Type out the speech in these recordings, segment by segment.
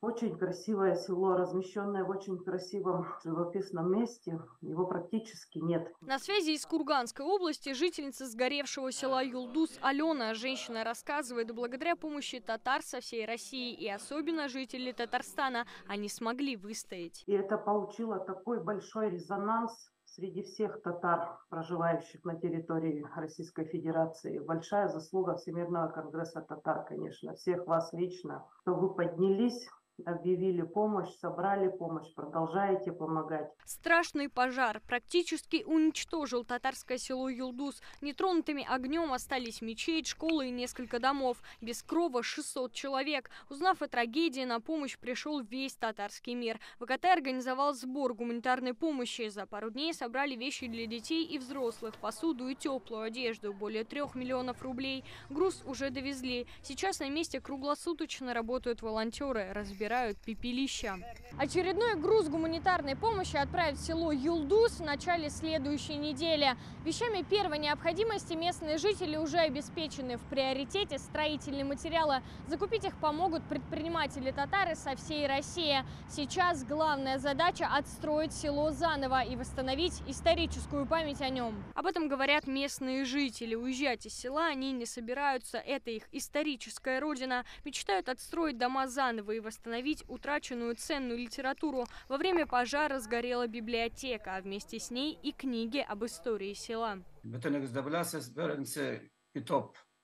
Очень красивое село, размещенное в очень красивом живописном месте. Его практически нет. На связи из Курганской области жительница сгоревшего села Юлдус Алена. Женщина рассказывает, благодаря помощи татар со всей России и особенно жителей Татарстана они смогли выстоять. И это получило такой большой резонанс среди всех татар, проживающих на территории Российской Федерации. Большая заслуга Всемирного конгресса татар, конечно, всех вас лично, что вы поднялись, объявили помощь, собрали помощь, продолжаете помогать. Страшный пожар практически уничтожил татарское село Юлдус. Нетронутыми огнем остались мечеть, школы и несколько домов. Без крова 600 человек. Узнав о трагедии, на помощь пришел весь татарский мир. ВКТ организовал сбор гуманитарной помощи. За пару дней собрали вещи для детей и взрослых, посуду и теплую одежду. Более 3 миллионов рублей. Груз уже довезли. Сейчас на месте круглосуточно работают волонтеры, разбирают пепелища. Очередной груз гуманитарной помощи отправят в село Юлдус в начале следующей недели. Вещами первой необходимости местные жители уже обеспечены. В приоритете строительные материалы. Закупить их помогут предприниматели-татары со всей России. Сейчас главная задача – отстроить село заново и восстановить историческую память о нем. Об этом говорят местные жители. Уезжать из села они не собираются. Это их историческая родина. Мечтают отстроить дома заново и восстановить утраченную ценную литературу. Во время пожара сгорела библиотека, а вместе с ней и книги об истории села.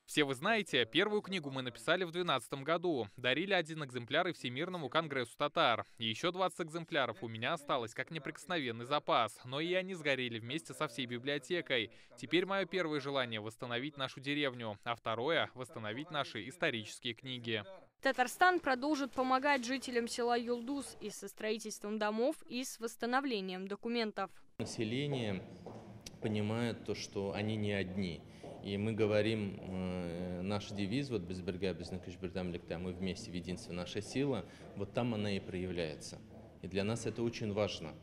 Все вы знаете, первую книгу мы написали в 2012 году. Дарили 1 экземпляр и Всемирному конгрессу татар. И еще 20 экземпляров у меня осталось как неприкосновенный запас. Но и они сгорели вместе со всей библиотекой. Теперь мое первое желание — восстановить нашу деревню, а второе — восстановить наши исторические книги. Татарстан продолжит помогать жителям села Юлдус и со строительством домов, и с восстановлением документов. Население понимает то, что они не одни. И мы говорим, наш девиз, вот «Без берега, без накажбердамликта», мы вместе в единстве, наша сила, вот там она и проявляется. И для нас это очень важно.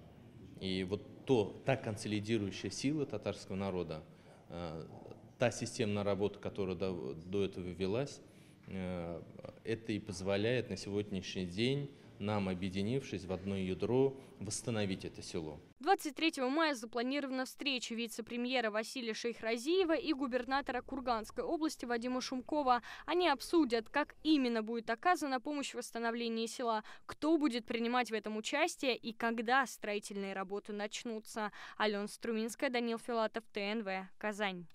И вот та консолидирующая сила татарского народа, та системная работа, которая до этого велась, это и позволяет на сегодняшний день нам, объединившись в одно ядро, восстановить это село. 23 мая запланирована встреча вице-премьера Василия Шейхразиева и губернатора Курганской области Вадима Шумкова. Они обсудят, как именно будет оказана помощь в восстановлении села, кто будет принимать в этом участие и когда строительные работы начнутся. Алена Струминская, Данил Филатов, ТНВ, Казань.